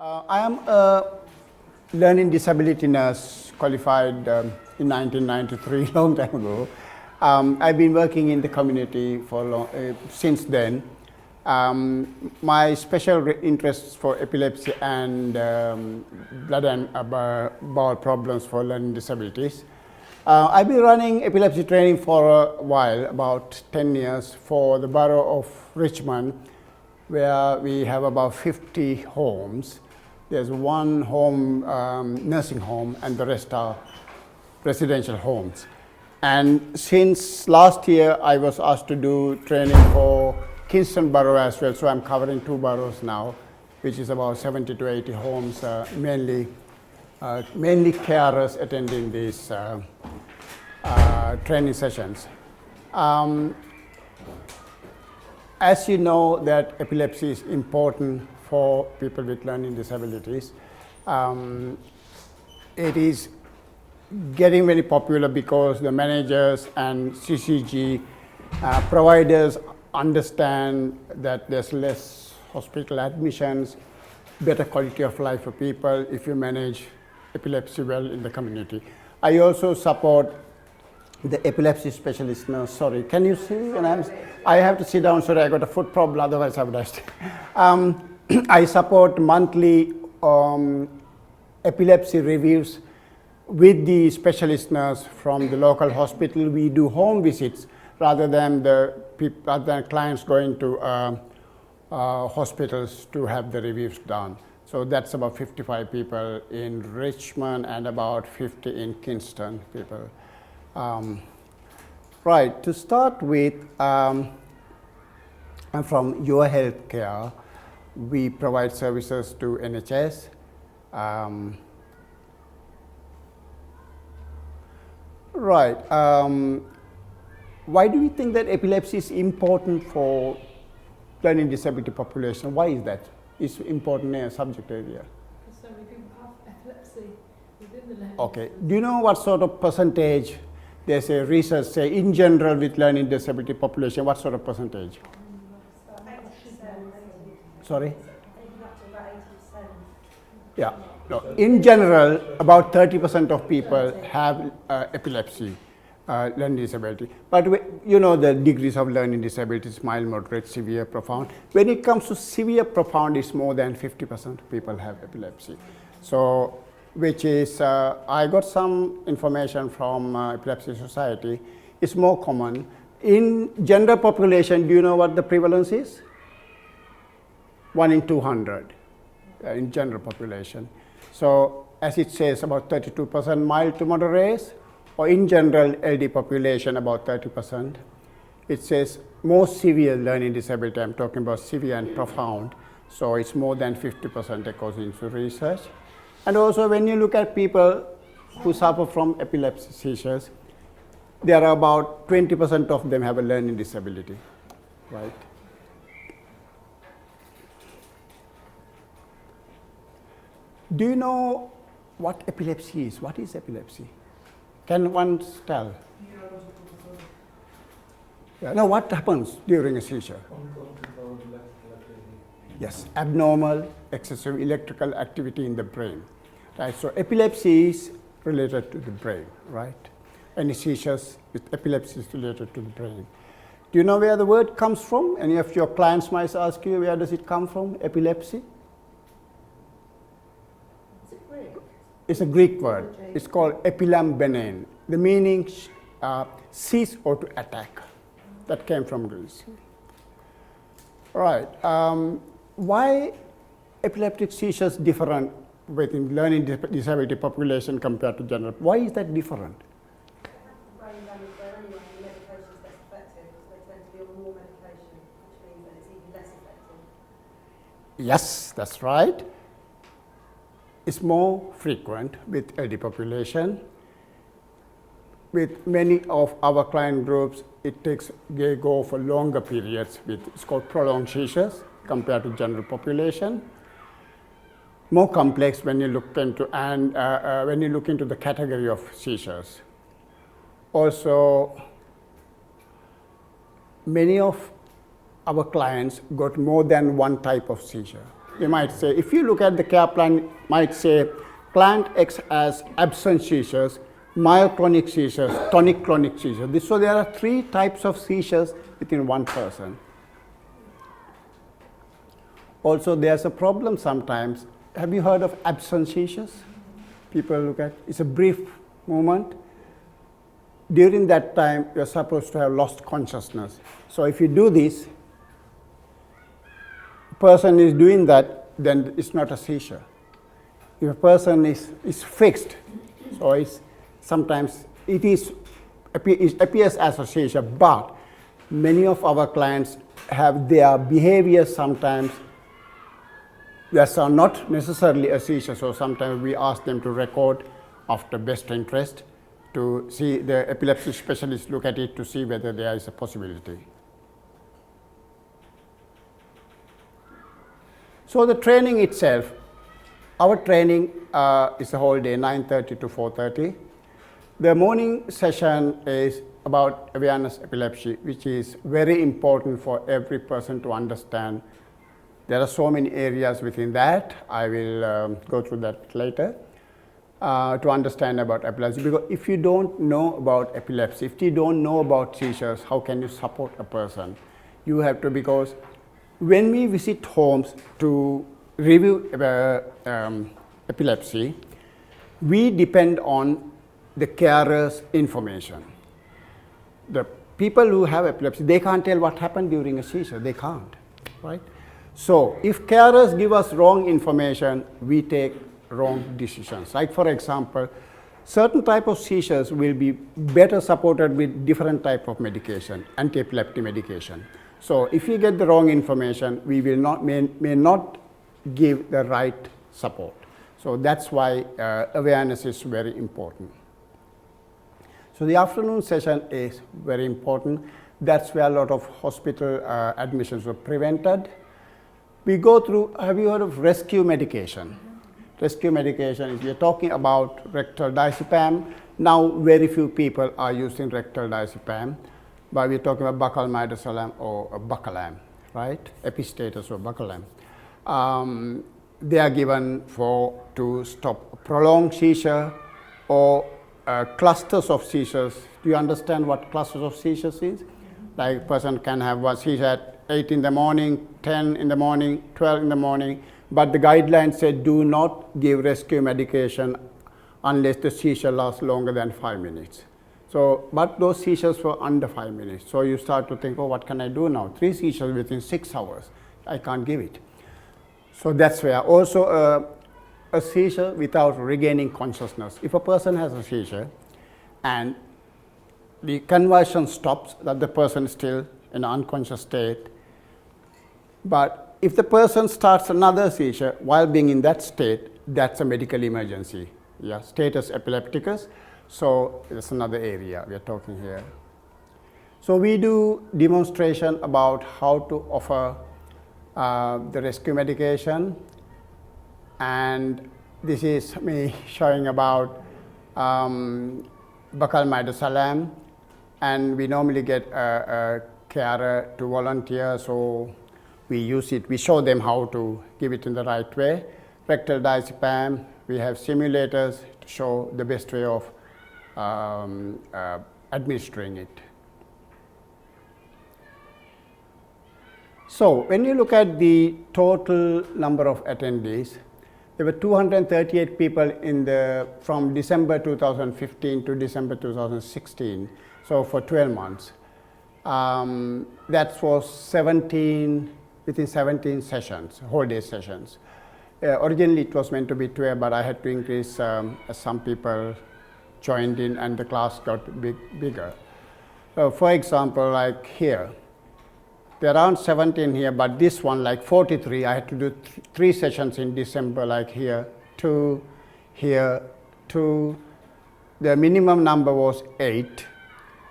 I am a learning disability nurse qualified in 1993, long time ago. I've been working in the community for since then. My special interests for epilepsy and blood and bowel problems for learning disabilities. I've been running epilepsy training for a while, about 10 years, for the borough of Richmond, where we have about 50 homes. There's one home, nursing home, and the rest are residential homes. And since last year, I was asked to do training for Kingston Borough as well, so I'm covering 2 boroughs now, which is about 70 to 80 homes, mainly carers attending these training sessions. As you know that epilepsy is important for people with learning disabilities. It is getting very popular because the managers and CCG providers understand that there's less hospital admissions, better quality of life for people if you manage epilepsy well in the community. I also support the epilepsy specialist nurse. Sorry, can you see? And I have to sit down. Sorry, I got a foot problem. Otherwise, I would have. I support monthly epilepsy reviews with the specialist nurse from the local hospital. We do home visits rather than clients going to hospitals to have the reviews done. So that's about 55 people in Richmond and about 50 in Kingston people. Right, to start with, I'm from Yourhealthcare. We provide services to NHS. Why do we think that epilepsy is important for learning disability population? Why is that? It's important in a subject area. So we do have epilepsy within the learning. Okay. Do you know what sort of percentage? There's a research say in general with learning disability population, what sort of percentage? 80%. Sorry? Up to about 80%. Yeah. No. In general, about 30% of people have epilepsy, learning disability. But you know the degrees of learning disabilities: mild, moderate, severe, profound. When it comes to severe, profound, it's more than 50% of people have epilepsy. So, which is, I got some information from Epilepsy Society. It's more common. In general population, do you know what the prevalence is? 1 in 200 in general population. So as it says, about 32% mild to moderate, or in general LD population about 30%. It says more severe learning disability, I'm talking about severe and profound, so it's more than 50% according to research. And also when you look at people who suffer from epilepsy seizures, there are about 20% of them have a learning disability, right? Do you know what epilepsy is? What is epilepsy? Can one tell? Yeah. Now, what happens during a seizure? Yes, abnormal, excessive electrical activity in the brain. Right. So epilepsy is related to the brain, right? Any seizures with epilepsy is related to the brain. Do you know where the word comes from? Any of your clients might ask you, where does it come from, epilepsy? It's a Greek word. It's called epilambenein. The meaning seize or to attack. That came from Greece. Right. Why epileptic seizures different within learning disability population compared to general? Why is that different? Brain damage there anyway, and the medication is less effective, so they tend to be on more medication, which means that it's even less effective. Yes, that's right. It's more frequent with LD population. With many of our client groups, they go for longer periods it's called prolonged seizures compared to general population. More complex when you look into the category of seizures. Also, many of our clients got more than one type of seizure. they might say, if you look at the care plan, might say client X has absent seizures, myoclonic seizures, tonic-clonic seizures. So there are 3 types of seizures within one person. Also, there's a problem sometimes. Have you heard of absent seizures? People look at, it's a brief moment. During that time, you're supposed to have lost consciousness. So if you do this, person is doing that, then it's not a seizure. If a person is fixed, so it's sometimes it appears as a seizure, but many of our clients have their behaviors sometimes that are not necessarily a seizure. So sometimes we ask them to record after best interest to see the epilepsy specialist look at it to see whether there is a possibility. So the training itself, our training is a whole day, 9:30 to 4:30. The morning session is about awareness epilepsy, which is very important for every person to understand. There are so many areas within that. I will go through that later to understand about epilepsy. Because if you don't know about epilepsy, if you don't know about seizures, how can you support a person? You have to, because when we visit homes to review epilepsy, we depend on the carer's information. The people who have epilepsy, they can't tell what happened during a seizure. They can't, right? So if carers give us wrong information, we take wrong decisions. Like for example, certain type of seizures will be better supported with different type of medication, anti-epileptic medication. So if we get the wrong information, we will not, may not give the right support. So that's why awareness is very important. So the afternoon session is very important. That's where a lot of hospital admissions were prevented. We go through, have you heard of rescue medication? Rescue medication is, we are talking about rectal diazepam. Now very few people are using rectal diazepam, but we're talking about Buccal Midazolam or Buccalam, right? Epistatus or Buccalam. They are given to stop prolonged seizure or clusters of seizures. Do you understand what clusters of seizures is? Like a person can have one seizure at 8 in the morning, 10 in the morning, 12 in the morning, but the guidelines say do not give rescue medication unless the seizure lasts longer than 5 minutes. So, but those seizures were under 5 minutes. So you start to think, oh, what can I do now? 3 seizures within 6 hours. I can't give it. So that's where also a seizure without regaining consciousness. If a person has a seizure and the conversion stops, that the person is still in an unconscious state. But if the person starts another seizure while being in that state, that's a medical emergency. Yeah, status epilepticus. So that's another area we are talking here. So we do demonstration about how to offer the rescue medication, and this is me showing about Buccal Midazolam, and we normally get a carer to volunteer, so we use it, we show them how to give it in the right way. Rectal Diazepam, we have simulators to show the best way of administering it. So when you look at the total number of attendees, there were 238 people from December 2015 to December 2016, so for 12 months. That was within 17 sessions, whole day sessions. Originally it was meant to be 12, but I had to increase as some people joined in and the class got bigger. So for example, like here, there are around 17 here, but this one, like 43, I had to do 3 sessions in December, like here, 2, here, 2. The minimum number was 8.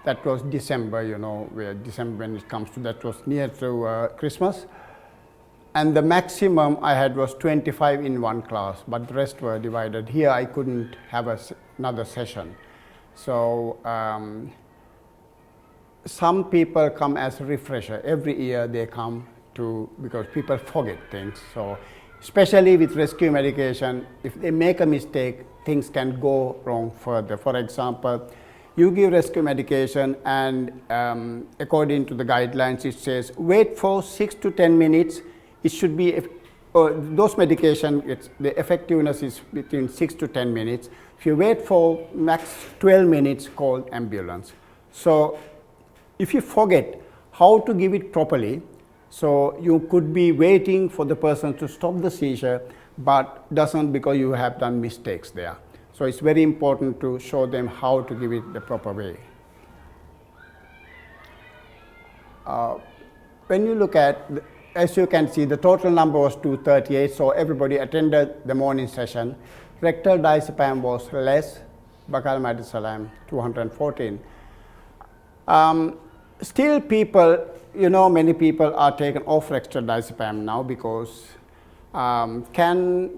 That was December, you know, where December when it comes to, that was near to Christmas. And the maximum I had was 25 in one class, but the rest were divided. Here I couldn't have another session. So some people come as a refresher. Every year they come because people forget things. So especially with rescue medication. If they make a mistake, things can go wrong further. For example, you give rescue medication and according to the guidelines it says wait for 6 to 10 minutes. It should be, those medication, the effectiveness is between 6 to 10 minutes. If you wait for max 12 minutes, call ambulance. So if you forget how to give it properly, so you could be waiting for the person to stop the seizure, but doesn't because you have done mistakes there. So it's very important to show them how to give it the proper way. When you look at, as you can see, the total number was 238, so everybody attended the morning session. Rectal diazepam was less, Buccal Midazolam 214. Still people, many people are taken off rectal diazepam now because can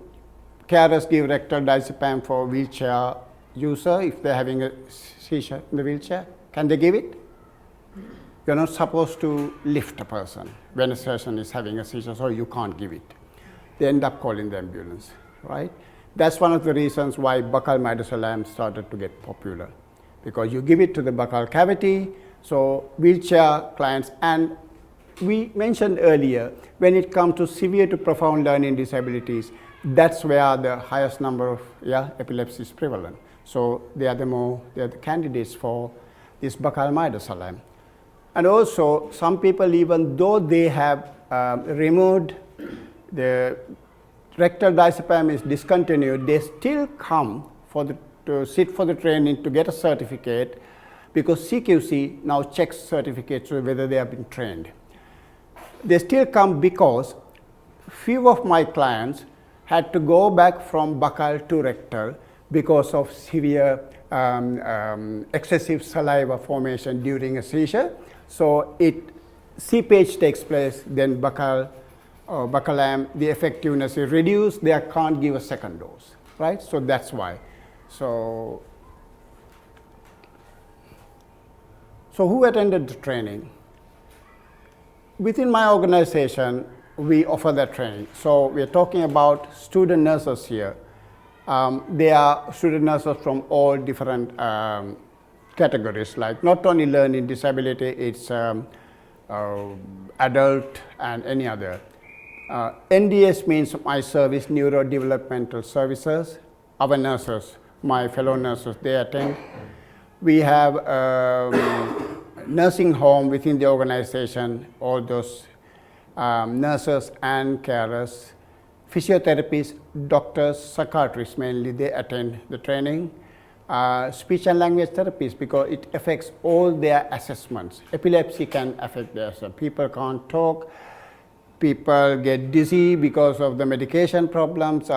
Charis give rectal diazepam for wheelchair user if they're having a seizure in the wheelchair? Can they give it? You're not supposed to lift a person when a person is having a seizure, so you can't give it. They end up calling the ambulance, right? That's one of the reasons why Buccal Midazolam started to get popular, because you give it to the buccal cavity, so wheelchair clients, and we mentioned earlier, when it comes to severe to profound learning disabilities, that's where the highest number of epilepsy is prevalent. So they are the candidates for this Buccal Midazolam. And also, some people, even though they have removed the rectal diazepam is discontinued, they still come to sit for the training to get a certificate, because CQC now checks certificates whether they have been trained. They still come because few of my clients had to go back from buccal to rectal because of severe excessive saliva formation during a seizure. So seepage takes place, then Buccalam, the effectiveness is reduced, they can't give a second dose, right? So that's why. So who attended the training? Within my organization, we offer that training. So we're talking about student nurses here. They are student nurses from all different categories, like not only learning disability, it's adult and any other. NDS means my service, neurodevelopmental services. Our nurses, my fellow nurses, they attend. We have nursing home within the organization, all those nurses and carers, physiotherapists, doctors, psychiatrists mainly, they attend the training. Speech and language therapists, because it affects all their assessments. Epilepsy can affect their assessment. People can't talk, people get dizzy because of the medication problems,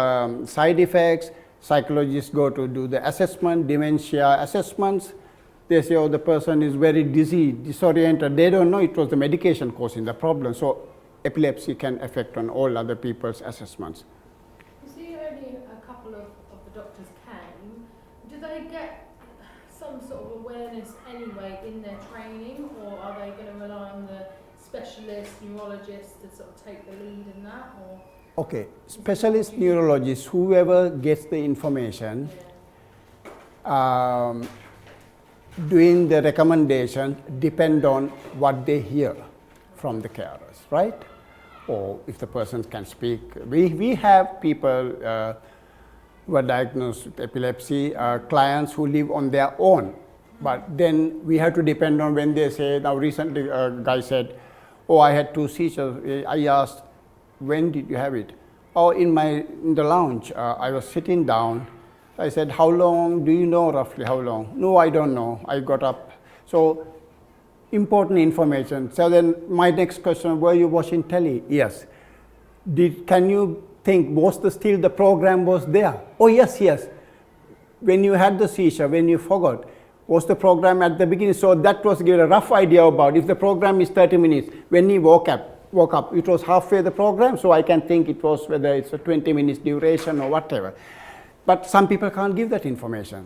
side effects. Psychologists go to do the assessment, dementia assessments. They say, oh, the person is very dizzy, disoriented. They don't know it was the medication causing the problem. So epilepsy can affect on all other people's assessments. You see, only a couple of the doctors came. Do they get some sort of awareness anyway in their training, or are they going to rely on the specialist neurologists to sort of take the lead in that? Or? Okay, specialist neurologists, whoever gets the information, doing the recommendation depend on what they hear from the carers, right? Or if the person can speak. We have people who are diagnosed with epilepsy, clients who live on their own. But then we have to depend on when they say, now recently a guy said, oh, I had 2 seizures. I asked, when did you have it? Oh, in the lounge, I was sitting down. I said, how long, do you know roughly how long? No, I don't know, I got up. So, important information. So then my next question, were you watching telly? Yes. Can you think, was still the program was there? Oh, yes. When you had the seizure, when you forgot, was the program at the beginning? So that was give a rough idea about, if the program is 30 minutes, when he woke up, it was halfway the program, so I can think it was whether it's a 20 minutes duration or whatever. But some people can't give that information,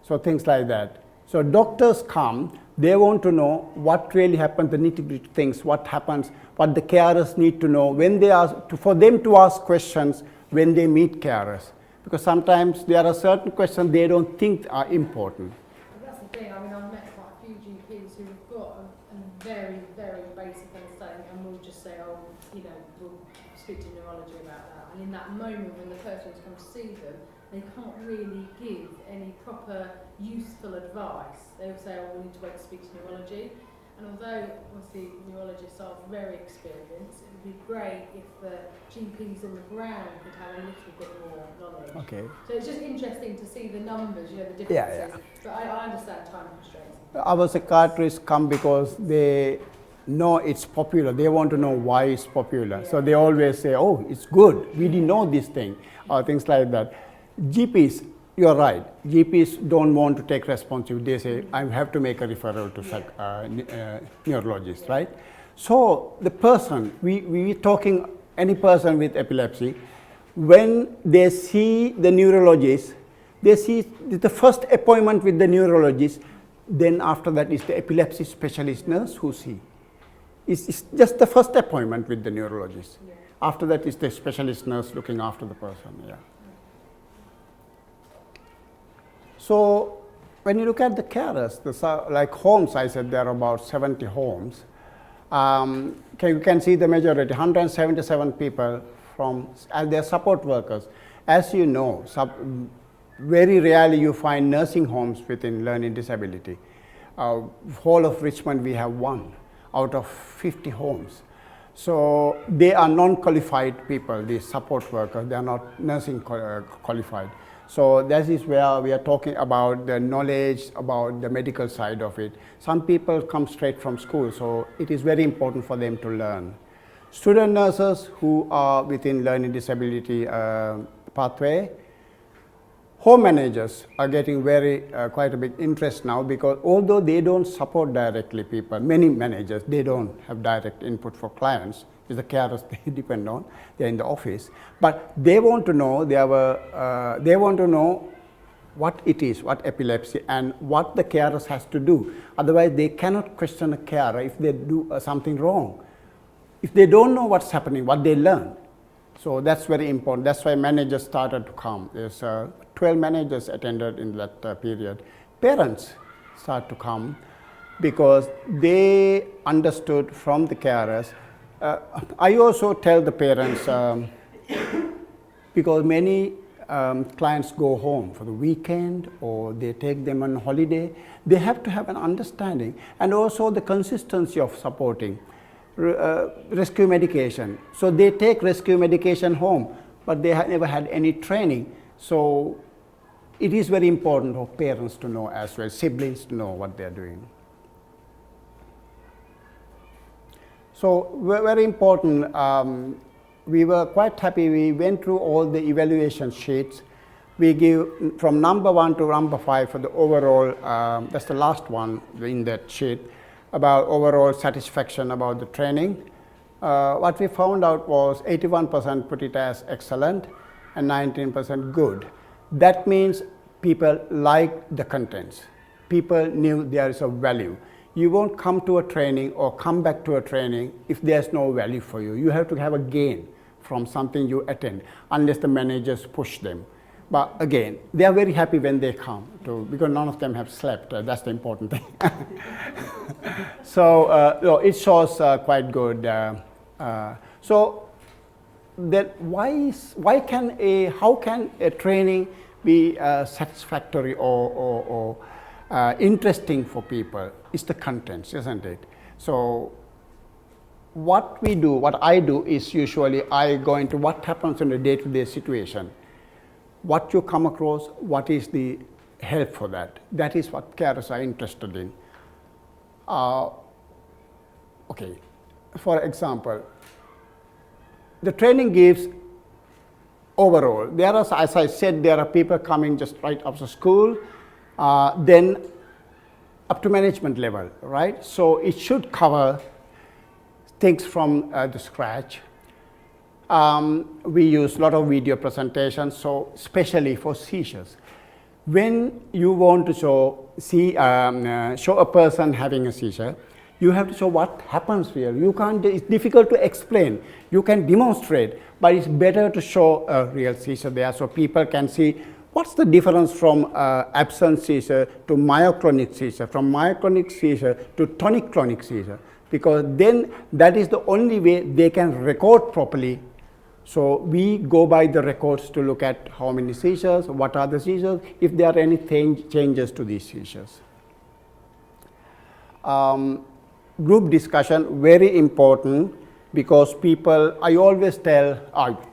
so things like that. So doctors come, they want to know what really happens, the nitty-gritty things, what happens, what the carers need to know when they ask, for them to ask questions when they meet carers. Because sometimes there are certain questions they don't think are important. That's the thing. I mean, I've met quite a few GPs who have got a very, very basic understanding and will just say, oh, you know, we'll speak to neurology about that. And in that moment when the person's come to see them, they can't really give any proper useful advice. They will say, oh, we need to wait to speak to neurology. And although, obviously, neurologists are very experienced, it would be great if the GPs on the ground could have a little bit more knowledge. Okay. So it's just interesting to see the numbers, you know, the differences. Yeah, yeah. But I understand time constraints. Our psychiatrists come because they know it's popular. They want to know why it's popular. Yeah. So they always say, oh, it's good. We didn't know this thing, or things like that. GPs, you're right. GPs don't want to take responsibility. They say, I have to make a referral to neurologist, right? So the person, we talking any person with epilepsy, when they see the neurologist, they see the first appointment with the neurologist, then after that is the epilepsy specialist nurse who see. It's just the first appointment with the neurologist. Yeah. After that is the specialist nurse looking after the person, yeah. So when you look at the carers, like homes, I said there are about 70 homes. You can see the majority, 177 people as their support workers. As you know, very rarely you find nursing homes within learning disability. Whole of Richmond we have 1 out of 50 homes. So they are non-qualified people, these support workers, they are not nursing qualified. So that is where we are talking about the knowledge about the medical side of it. Some people come straight from school, so it is very important for them to learn. Student nurses who are within learning disability pathway, home managers are getting quite a big interest now, because although they don't support directly people, many managers, they don't have direct input for clients. It's the carers they depend on, they're in the office. But they want to know, they want to know what it is, what epilepsy, and what the carers has to do. Otherwise, they cannot question a carer if they do something wrong. If they don't know what's happening, what they learn. So that's very important. That's why managers started to come. There's 12 managers attended in that period. Parents start to come because they understood from the carers. I also tell the parents, because many clients go home for the weekend or they take them on holiday, they have to have an understanding, and also the consistency of supporting. Rescue medication. So they take rescue medication home, but they have never had any training. So it is very important for parents to know as well, siblings to know what they are doing. So very important, we were quite happy. We went through all the evaluation sheets. We give from number 1 to number 5 for the overall, that's the last one in that sheet, about overall satisfaction about the training. What we found out was 81% put it as excellent and 19% good. That means people liked the contents. People knew there is a value. You won't come to a training or come back to a training if there's no value for you. You have to have a gain from something you attend, unless the managers push them. But again, they are very happy when they come, because none of them have slept. That's the important thing. So it shows quite good. So that how can a training be satisfactory or interesting for people? It's the contents, isn't it? So what I do is usually I go into what happens in a day-to-day situation. What you come across, what is the help for that? That is what carers are interested in. Okay, for example, the training gives overall. There are, as I said, there are people coming just right after school, then up to management level, right? So it should cover things from the scratch. We use a lot of video presentations, so especially for seizures. when you want to show a person having a seizure, you have to show what happens here. You can't, it's difficult to explain. You can demonstrate, but it's better to show a real seizure there so people can see what's the difference from absent seizure to myoclonic seizure, from myoclonic seizure to tonic-clonic seizure, because then that is the only way they can record properly. So we go by the records to look at how many seizures, what are the seizures, if there are any changes to these seizures. Group discussion, very important, because people, I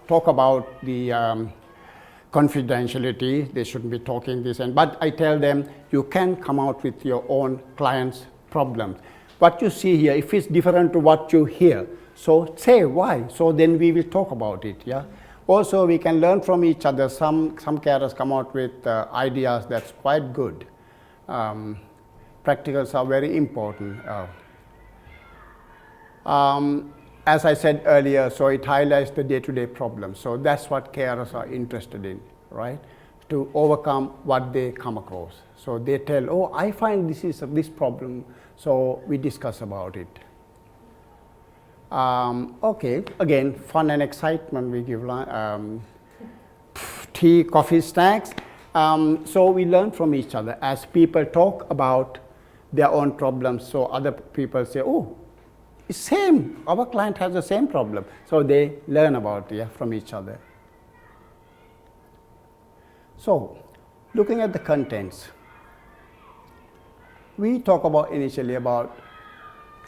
talk about the confidentiality, they shouldn't be talking this, but I tell them you can come out with your own client's problems. What you see here, if it's different to what you hear, so say why, so then we will talk about it. Yeah. Also, we can learn from each other. Some carers come out with ideas that's quite good. Practicals are very important. As I said earlier, so it highlights the day-to-day problems. So that's what carers are interested in, right? To overcome what they come across. So they tell, oh, I find this problem, so we discuss about it. Okay, again, fun and excitement, we give tea, coffee, snacks. So we learn from each other as people talk about their own problems. So other people say, oh, it's same, our client has the same problem. So they learn about it from each other. So looking at the contents, we talk about initially about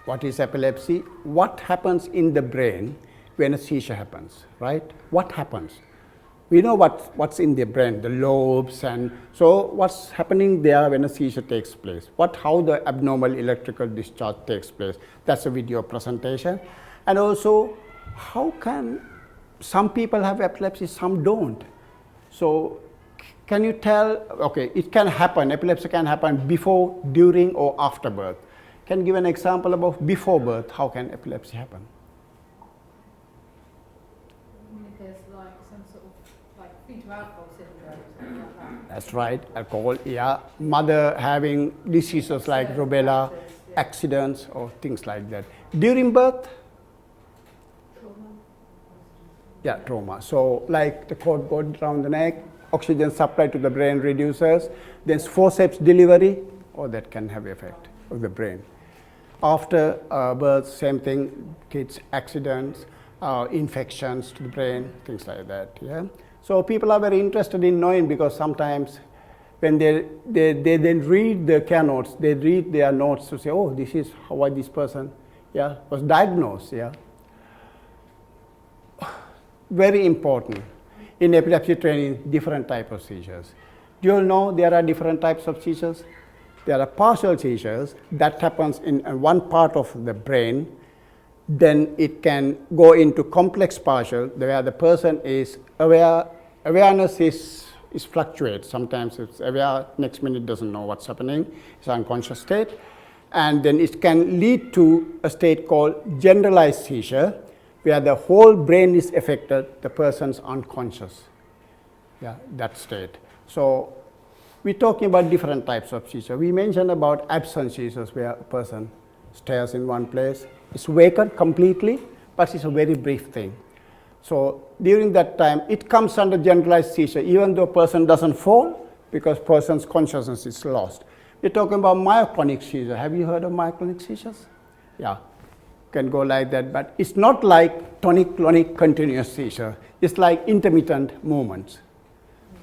what is epilepsy, what happens in the brain when a seizure happens, right? What happens? We know what's in the brain, the lobes, and so what's happening there when a seizure takes place, how the abnormal electrical discharge takes place. That's a video presentation. And also, how can some people have epilepsy, some don't? So can you tell, okay, it can happen, epilepsy can happen before, during, or after birth. Can you give an example about before birth, how can epilepsy happen? There's like some sort of like fetal alcohol syndrome, something like that. That's right, alcohol, yeah. Mother having diseases like rubella, accidents, or things like that. During birth? Trauma. Yeah, trauma. So like the cord goes around the neck, oxygen supply to the brain reduces, then forceps delivery, or that can have effect of the brain. After birth, same thing, kids, accidents, infections to the brain, things like that. Yeah. So people are very interested in knowing, because sometimes when they then read the care notes, they read their notes to say, oh, this is why this person was diagnosed. Yeah. Very important. In epilepsy training, different types of seizures. Do you all know there are different types of seizures? There are partial seizures that happens in one part of the brain. Then it can go into complex partial, where the person is aware, awareness is fluctuates. Sometimes it's aware, next minute doesn't know what's happening, it's unconscious state. And then it can lead to a state called generalized seizure, where the whole brain is affected, the person's unconscious. Yeah, that state. So we're talking about different types of seizure. We mentioned about absent seizures, where a person stays in one place, is wakened completely, but it's a very brief thing. So during that time, it comes under generalized seizure, even though a person doesn't fall, because person's consciousness is lost. We're talking about myoclonic seizure. Have you heard of myoclonic seizures? Yeah, can go like that, but it's not like tonic-clonic continuous seizure. It's like intermittent movements,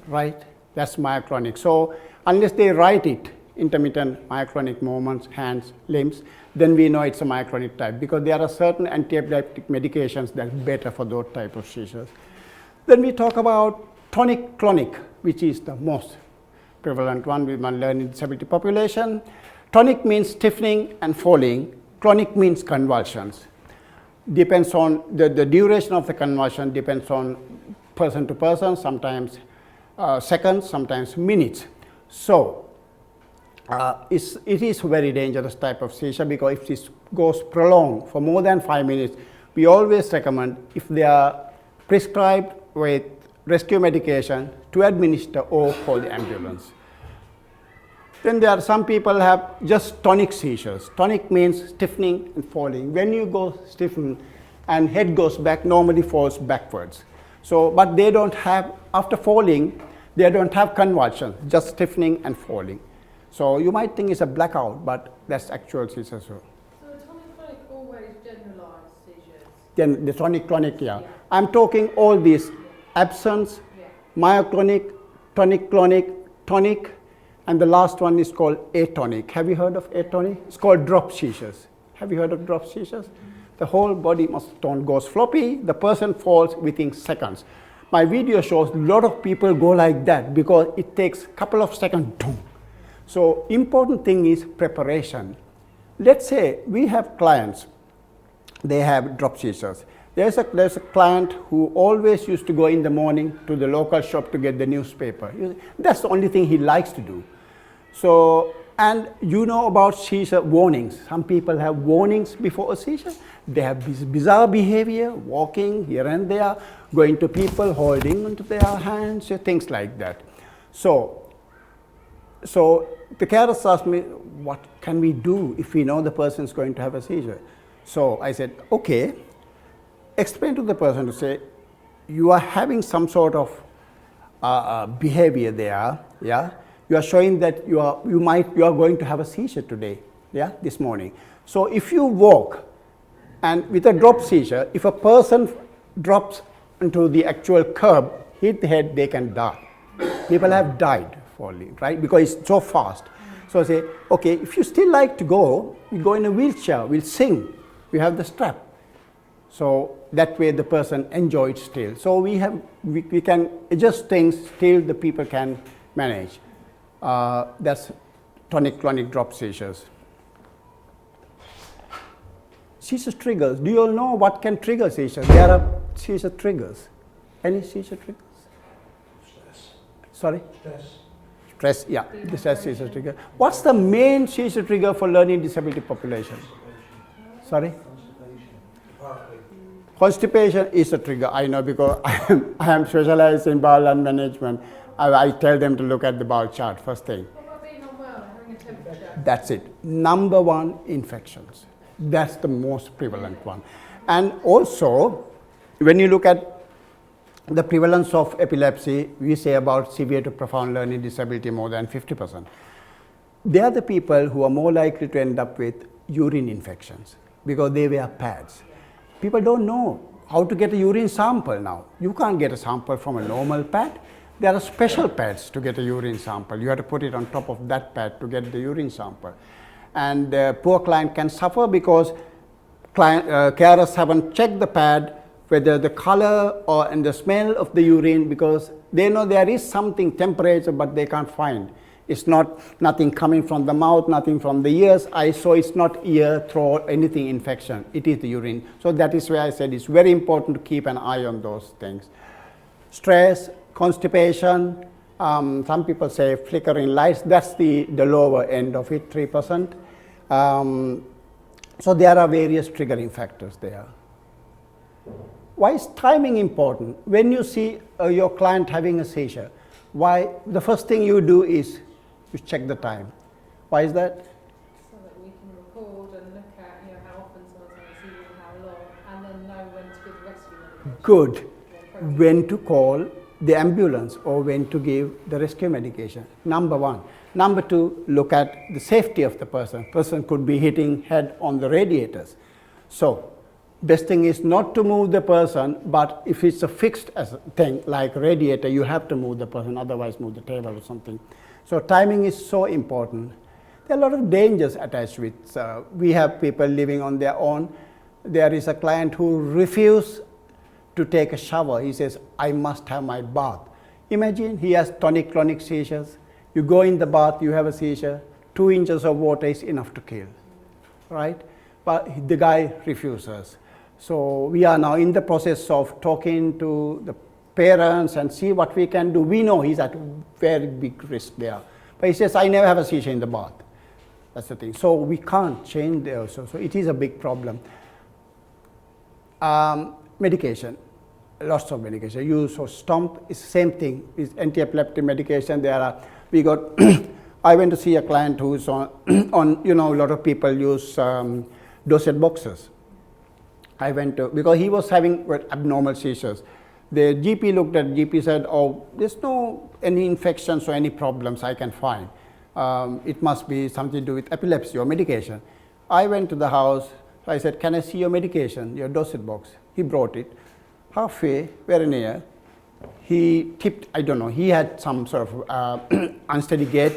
right? That's myoclonic. So unless they write it, intermittent myoclonic movements, hands, limbs, then we know it's a myoclonic type, because there are certain anti-epileptic medications that are better for those type of seizures. Then we talk about tonic-clonic, which is the most prevalent one with one learning disability population. Tonic means stiffening and falling. Clonic means convulsions. Depends on the duration of the convulsion, depends on person to person, sometimes seconds, sometimes minutes. So it is a very dangerous type of seizure, because if this goes prolonged for more than 5 minutes, we always recommend, if they are prescribed with rescue medication, to administer or call the ambulance. Then there are some people have just tonic seizures. Tonic means stiffening and falling. When you go stiffen and head goes back, normally falls backwards. So, but they don't have, after falling, they don't have convulsion, just stiffening and falling. So you might think it's a blackout, but that's actual seizure. So the tonic-clonic always generalised seizures? Then the tonic-clonic, yeah. I'm talking all these absence, myoclonic, tonic-clonic, tonic, and the last one is called atonic. Have you heard of atonic? It's called drop seizures. Have you heard of drop seizures? The whole body goes floppy, the person falls within seconds. My video shows a lot of people go like that because it takes a couple of seconds. Boom. So important thing is preparation. Let's say we have clients, they have drop seizures. There's a client who always used to go in the morning to the local shop to get the newspaper. That's the only thing he likes to do. So, and you know about seizure warnings. Some people have warnings before a seizure. They have this bizarre behavior, walking here and there, going to people, holding onto their hands, things like that. So the carers asked me, what can we do if we know the person is going to have a seizure? So I said, okay, explain to the person to say, you are having some sort of behavior there, yeah? You are showing that you are going to have a seizure today, yeah, this morning. So if you walk, and with a drop seizure, if a person drops into the actual curb, hit the head, they can die. People have died falling, right? Because it's so fast. So I say, okay, if you still like to go, you go in a wheelchair, we'll sing. We have the strap. So that way the person enjoys still. So we can adjust things till the people can manage. That's tonic-clonic drop seizures. Seizure triggers. Do you all know what can trigger seizures? There are seizure triggers. Any seizure triggers? Stress. Sorry? Stress. Stress, yeah. This is seizure trigger. What's the main seizure trigger for learning disability population? Sorry? Constipation is a trigger. I know because I am specialized in bowel and management. I tell them to look at the bowel chart first thing. What about being unwell, having a temperature? That's it. Number one, infections. That's the most prevalent one. And also, when you look at the prevalence of epilepsy, we say about severe to profound learning disability more than 50%. They are the people who are more likely to end up with urine infections because they wear pads. People don't know how to get a urine sample now. You can't get a sample from a normal pad. There are special pads to get a urine sample. You have to put it on top of that pad to get the urine sample. And the poor client can suffer because carers haven't checked the pad, whether the color and the smell of the urine, because they know there is something temperature, but they can't find. It's nothing coming from the mouth, nothing from the ears, eyes, so it's not ear, throat, anything infection. It is the urine. So that is why I said it's very important to keep an eye on those things. Stress, constipation, some people say flickering lights, that's the lower end of it, 3%. So there are various triggering factors there. Why is timing important? When you see your client having a seizure, why the first thing you do is you check the time. Why is that? So that we can record and look at how often someone's having a seizure and how long, and then know when to give rescue medication. Good. When to call the ambulance or when to give the rescue medication. Number one. Number two, look at the safety of the person. Person could be hitting head on the radiators. So best thing is not to move the person, but if it's a fixed thing like radiator, you have to move the person, otherwise move the table or something. So timing is so important. There are a lot of dangers attached with, we have people living on their own. There is a client who refuses to take a shower. He says, I must have my bath. Imagine he has tonic-clonic seizures. You go in the bath, you have a seizure, 2 inches of water is enough to kill, right? But the guy refuses. So we are now in the process of talking to the parents and see what we can do. We know he's at very big risk there. But he says, I never have a seizure in the bath. That's the thing. So we can't change there. So it is a big problem. Medication. Lots of medication. Use of stomp is the same thing. It's anti-epileptic medication. We got I went to see a client who's on, on a lot of people use dosage boxes. I went to, because he was having abnormal seizures. The GP looked at, GP said, oh, there's no any infections or any problems I can find. It must be something to do with epilepsy or medication. I went to the house, I said, can I see your medication, your dosage box? He brought it. Halfway, very near, he tipped, I don't know, he had some sort of unsteady gait.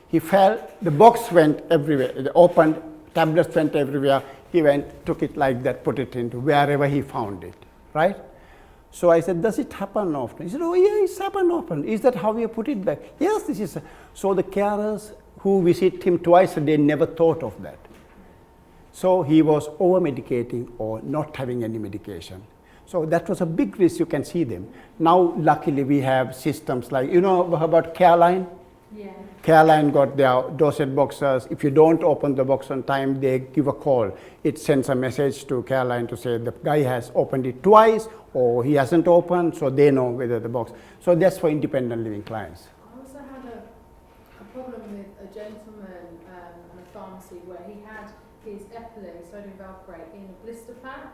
He fell, the box went everywhere, it opened, tablets went everywhere. He went, took it like that, put it into wherever he found it, right? So I said, does it happen often? He said, oh yeah, it's happened often. Is that how you put it back? Yes, this is. So the carers who visit him twice a day never thought of that. So he was over-medicating or not having any medication. So that was a big risk, you can see them. Now, luckily, we have systems like, you know about CareLine? Yeah. CareLine got their dosage boxes. If you don't open the box on time, they give a call. It sends a message to CareLine to say the guy has opened it twice or he hasn't opened, so they know whether the box. So that's for independent living clients. I also had a problem with a gentleman in a pharmacy where he had his Epilepsy sodium valproate in a blister pack,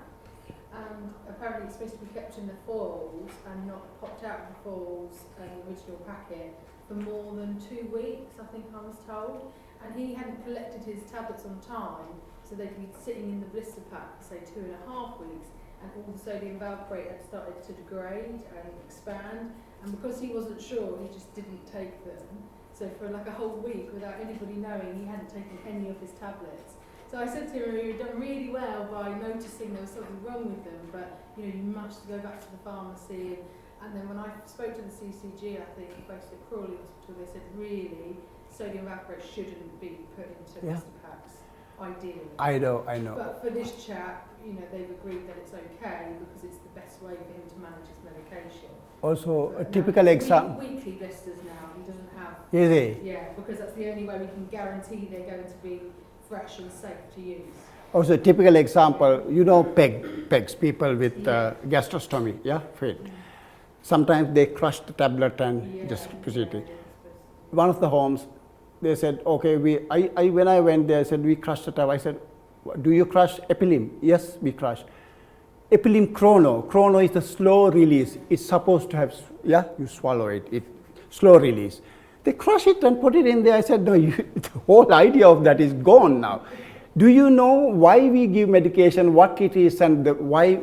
and apparently it's supposed to be kept in the foils and not popped out of the foils and the original packet for more than 2 weeks, I think I was told, and he hadn't collected his tablets on time, so they could be sitting in the blister pack for say 2.5 weeks, and all the sodium valproate had started to degrade and expand, and because he wasn't sure, he just didn't take them. So for like a whole week, without anybody knowing, he hadn't taken any of his tablets. So I said to him, you've done really well by noticing there was something wrong with them, but you must go back to the pharmacy. And then when I spoke to the CCG, I think, based at Crawley Hospital, they said really sodium valproate shouldn't be put into blister packs, ideally. I know. But for this chap, they've agreed that it's okay because it's the best way for him to manage his medication. Also, but a typical example. Weekly blisters now, he doesn't have. Is he? Yeah, because that's the only way we can guarantee they're going to be fresh and safe to use. Also, a typical example, PEGs, people with gastrostomy, fit. Sometimes they crush the tablet and just proceed it. One of the homes, they said, okay, when I went there, I said, we crushed the tablet. I said, do you crush Epilim? Yes, we crush. Epilim chrono. Chrono is the slow release. It's supposed to have, you swallow it, slow release. They crush it and put it in there. I said, no, the whole idea of that is gone now. Do you know why we give medication, what it is, and why,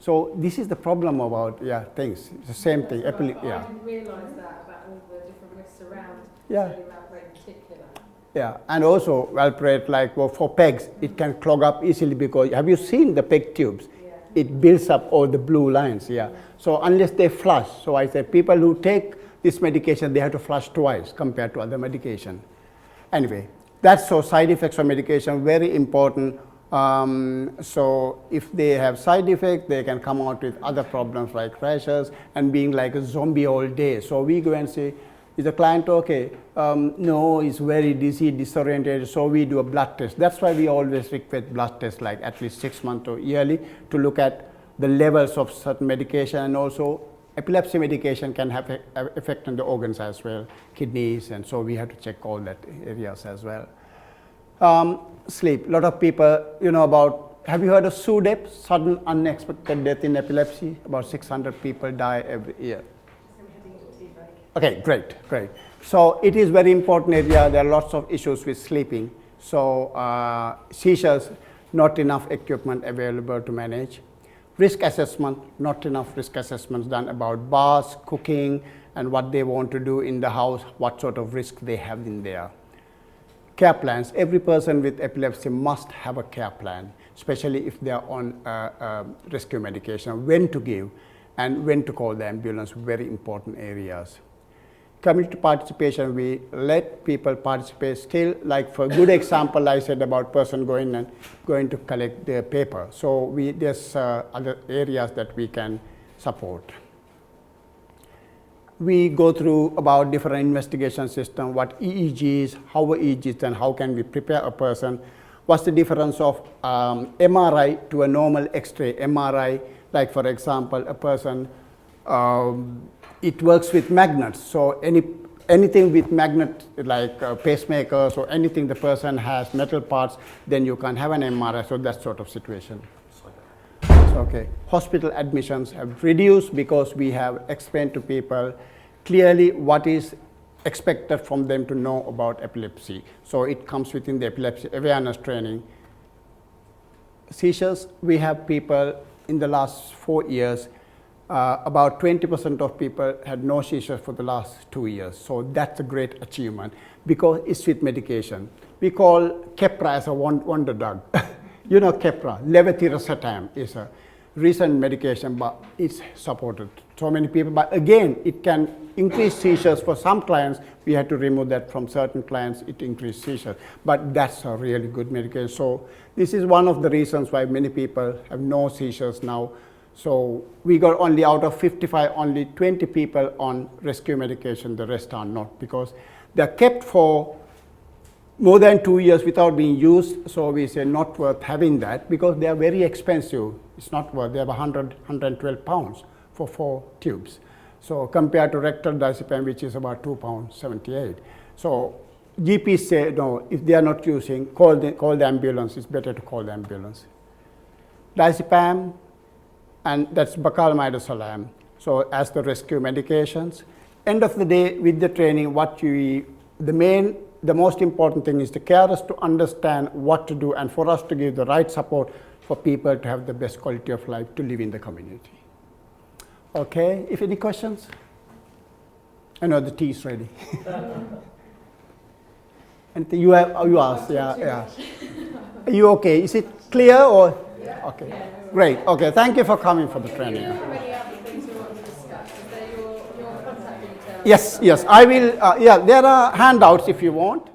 So this is the problem about, things. It's the same thing. I didn't realise that about all the different risks around sodium valproate in particular. Yeah, and also valproate, for PEGs, it can clog up easily because, have you seen the PEG tubes? Yeah. It builds up all the blue lines, So unless they flush, so I said people who take this medication, they have to flush twice compared to other medication. Anyway, that's so side effects of medication, very important. So if they have side effects, they can come out with other problems like rashes and being like a zombie all day. So we go and say, is the client okay? No, he's very dizzy, disoriented, so we do a blood test. That's why we always request blood tests like at least 6 months or yearly to look at the levels of certain medication, and also epilepsy medication can have an effect on the organs as well, kidneys, and so we have to check all that areas as well. Sleep. A lot of people, have you heard of SUDEP, sudden unexpected death in epilepsy? About 600 people die every year. Okay, great. So it is very important area. There are lots of issues with sleeping. So seizures, not enough equipment available to manage. Risk assessment, not enough risk assessments done about baths, cooking, and what they want to do in the house, what sort of risk they have in there. Care plans. Every person with epilepsy must have a care plan, especially if they are on rescue medication, when to give and when to call the ambulance, very important areas. Community participation, we let people participate still, like for a good example, I said about person going to collect their paper. So there's other areas that we can support. We go through about different investigation system, what EEG is, how EEG is, and how can we prepare a person. What's the difference of MRI to a normal X-ray? MRI, like for example, a person, it works with magnets. So any anything with magnet, like pacemakers or anything the person has, metal parts, then you can have an MRI, so that sort of situation. Okay. Hospital admissions have reduced because we have explained to people clearly what is expected from them to know about epilepsy. So it comes within the epilepsy awareness training. Seizures, we have people in the last 4 years, about 20% of people had no seizures for the last 2 years. So that's a great achievement because it's with medication. We call Keppra as a wonder drug. You know Keppra, levetiracetam is a recent medication, but it's supported so many people. But again, it can increase seizures for some clients. We had to remove that from certain clients. It increased seizures, but that's a really good medication. So this is one of the reasons why many people have no seizures now. So we got only out of 55, only 20 people on rescue medication. The rest are not because they're kept for more than 2 years without being used. So we say not worth having that because they are very expensive. It's not worth. They have 112 pounds for 4 tubes. So compared to rectal diazepam, which is about £2.78. So GPs say no, if they are not using, call the ambulance. It's better to call the ambulance. Diazepam, and that's Buccal Midazolam. So as the rescue medications, end of the day with the training, the most important thing is the carers to understand what to do and for us to give the right support for people to have the best quality of life to live in the community. Okay, if any questions? I know the tea is ready. Anything you asked, yeah. Are you okay? Is it clear or? Yeah. Okay, Yeah, great. Okay, thank you for coming for the training. If you have any other things you want to discuss, is there your contact details? Yes, I will. Yeah, there are handouts if you want.